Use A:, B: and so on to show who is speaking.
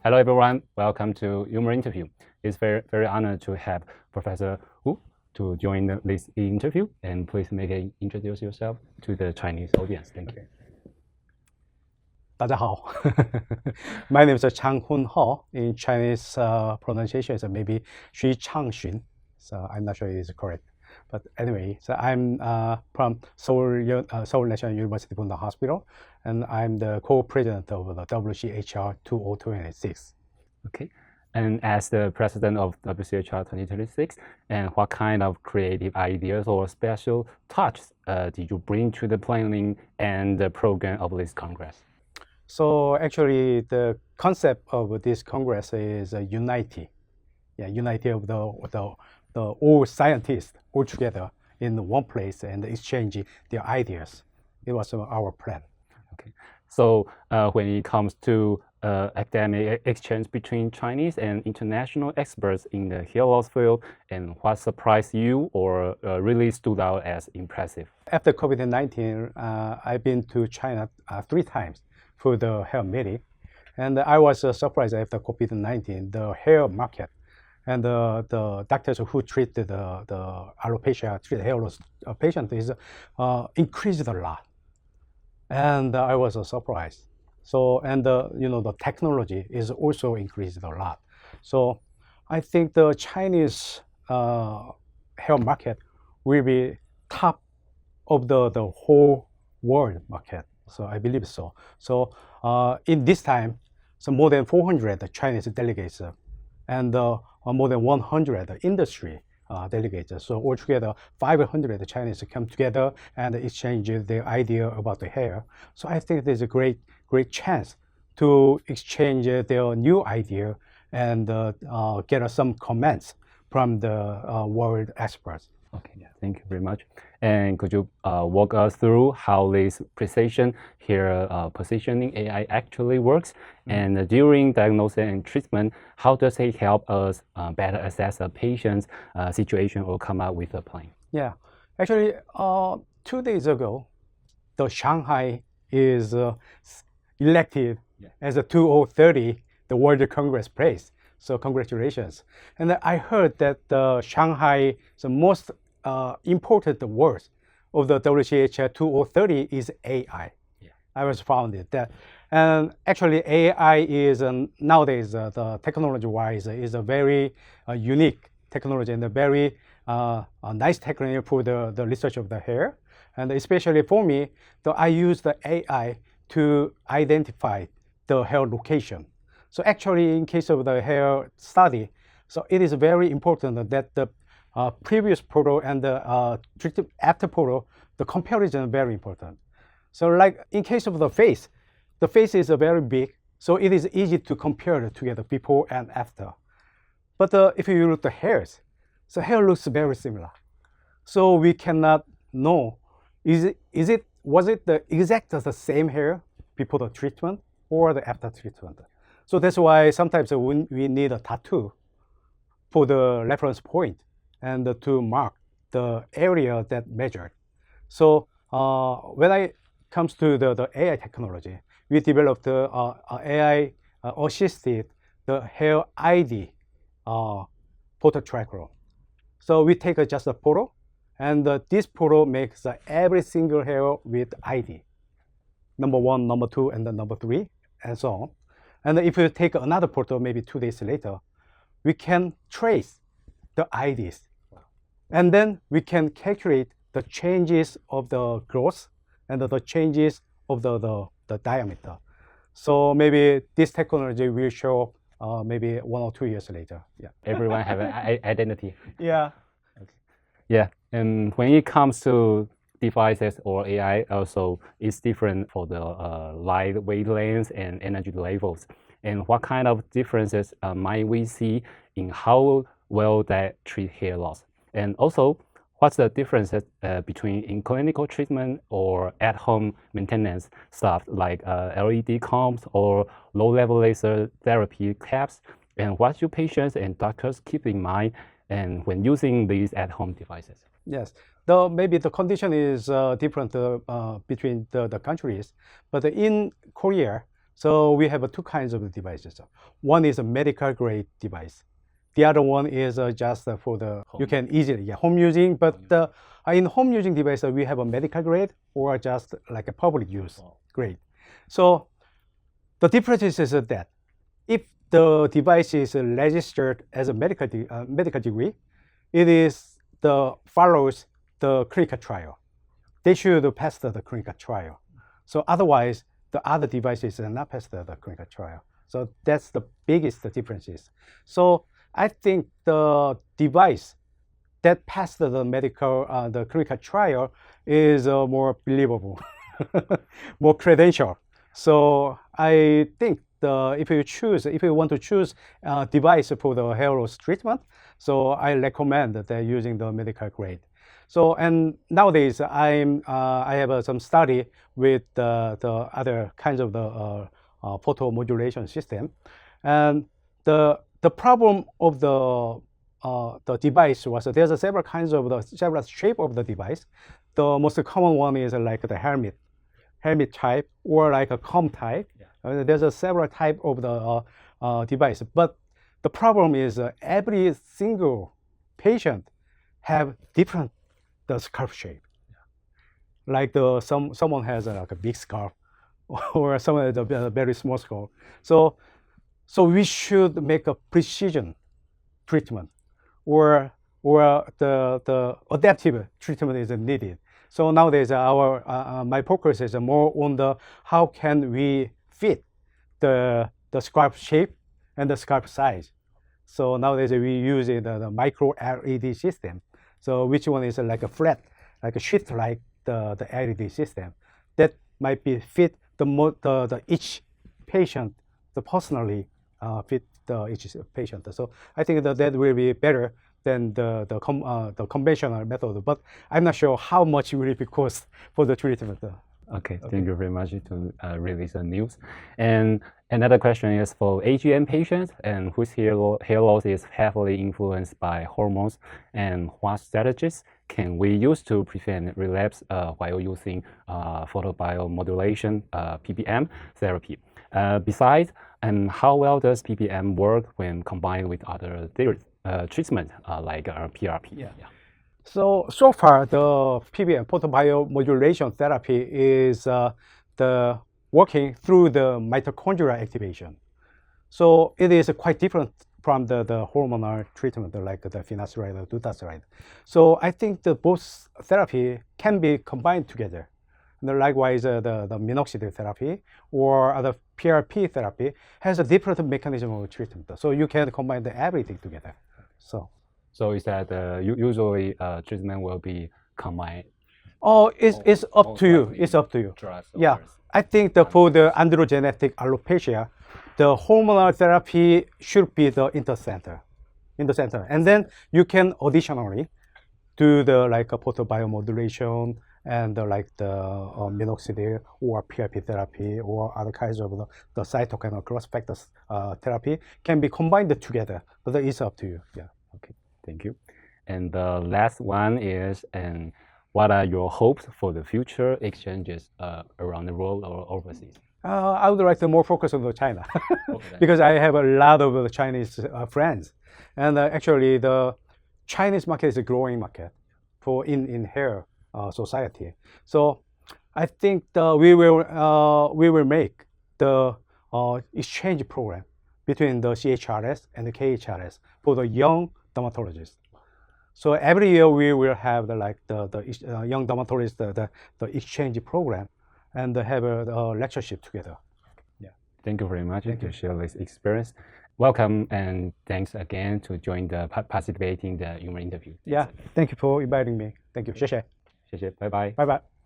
A: Hello, everyone. Welcome to Umer Interview. It's very honored to have Professor Hu to join this interview. And please introduce yourself to the Chinese audience. Thank you.
B: 大家好. My name is Chang-Hun Huh. In Chinese pronunciation, so maybe Chang-Hun. So I'm not sure it is correct. But anyway, so I'm from Seoul National University Bundang Hospital, and I'm the co-president of the WCHR2026.
A: Okay. And as the president of WCHR2026, and what kind of creative ideas or special touches did you bring to the planning and the program of this Congress?
B: So actually, the concept of this Congress is unity. Yeah, unity of the all scientists all together in one place and exchanging their ideas. It was our plan.
A: Okay. So when it comes to academic exchange between Chinese and international experts in the hair loss field, and what surprised you or really stood out as impressive?
B: After COVID-19, I've been to China 3 times for the hair meeting, and I was surprised after COVID-19, the hair market and the doctors who treat the alopecia, treat hair loss patient is increased a lot, and I was surprised. So and the technology is also increased a lot. So I think the Chinese hair market will be top of the whole world market. So I believe so. So in this time, so more than 400 Chinese delegates and more than 100 industry delegates. So altogether, 500 Chinese come together and exchange their idea about the hair. So I think there's a great chance to exchange their new idea and get some comments from the world experts.
A: Okay, yeah, thank you very much. And could you walk us through how this precision hair positioning AI actually works? And during diagnosis and treatment, how does it help us better assess a patient's situation or come up with a plan?
B: Yeah, actually, 2 days ago, the Shanghai is elected as a 2030 the World Congress place. So congratulations. And I heard that the Shanghai, the most important word of the WCHR 2030 is AI.
A: Yeah.
B: I was founded that. And actually AI is nowadays, the technology-wise, is a very unique technology and a very nice technology for the research of the hair. And especially for me, I use the AI to identify the hair location. So actually, in case of the hair study, so it is very important that the previous photo and the treated after photo, the comparison is very important. So like in case of the face is very big, so it is easy to compare together before and after. But if you look at the hairs, so hair looks very similar. So we cannot know, was it the exact the same hair before the treatment or the after treatment? So that's why sometimes we need a tattoo for the reference point and to mark the area that measured. So when it comes to the AI technology, we developed the AI assisted the hair ID photo tracker. So we take just a photo, and this photo makes every single hair with ID, number 1, number 2, and then number 3, and so on. And if you take another photo, maybe 2 days later, we can trace the IDs. And then we can calculate the changes of the growth and the changes of the diameter. So maybe this technology will show maybe 1 or 2 years later. Yeah.
A: Everyone have an identity.
B: Yeah.
A: Okay. Yeah. And when it comes to devices or AI, also it's different for the light wavelengths and energy levels. And what kind of differences might we see in how well that treat hair loss? And also, what's the differences between in clinical treatment or at-home maintenance stuff like LED combs or low-level laser therapy caps? And what should patients and doctors keep in mind and when using these at-home devices?
B: Yes, though maybe the condition is different between the countries, but in Korea, So we have two kinds of devices. One is a medical grade device. The other one is just for the, you can easily, home using, but in home using device, we have a medical grade or just like a public use grade. So the difference is that if the device is registered as a medical degree, it is follows the clinical trial. They should pass the clinical trial. So otherwise, the other devices are not pass the clinical trial. So that's the biggest differences. So I think the device that passed the the clinical trial is more believable, more credential. So I think if you want to choose a device for the hair loss treatment, so I recommend that using the medical grade. So, and nowadays I have some study with the other kinds of the photomodulation system, and the problem of the device was there's several kinds of several shape of the device. The most common one is like the helmet type or like a comb type. There's several type of the device, but the problem is every single patient have different the scalp shape. Like someone has like a big scalp, or someone has a very small scalp. So we should make a precision treatment, or the adaptive treatment is needed. So nowadays my focus is more on the how can we fit the scalp shape and the scalp size. So nowadays we use the micro LED system. So which one is like a flat, like a sheet like the LED system that might be fit the each patient, the personally fit each patient. So I think that will be better than the conventional method, but I'm not sure how much it will be cost for the treatment.
A: Okay, thank you very much to release the news. And another question is for AGM patients and whose hair loss is heavily influenced by hormones, and what strategies can we use to prevent relapse while using photobiomodulation PPM therapy? Besides, and how well does PPM work when combined with other treatment like PRP?
B: So far, the PBM, photobiomodulation therapy, is working through the mitochondrial activation. So it is quite different from the hormonal treatment like the finasteride or dutasteride. So I think both therapy can be combined together. And likewise, the minoxidil therapy or the PRP therapy has a different mechanism of treatment. So you can combine everything together.
A: So is that usually treatment will be combined?
B: Oh, it's up to you. It's up to you. Yeah, I think for the androgenetic alopecia, the hormonal therapy should be in the center, and then you can additionally do the like a photobiomodulation and like the minoxidil or PRP therapy or other kinds of the cytokine or growth factors therapy can be combined together. But it's up to you. Yeah.
A: Okay. Thank you. And the last one is, and what are your hopes for the future exchanges around the world or overseas?
B: I would like to more focus on China because I have a lot of Chinese friends, and actually the Chinese market is a growing market for in hair society. So I think we will make the exchange program between the CHRS and the KHRS for the young dermatologists. So every year we will have the young dermatologists the exchange program and have a lectureship together.
A: Yeah. Thank you very much to share this experience. Welcome and thanks again to join the participating the Umer interview.
B: Yeah. Thank you for inviting me. Thank you. 谢谢。
A: 谢谢，拜拜。
B: 拜拜。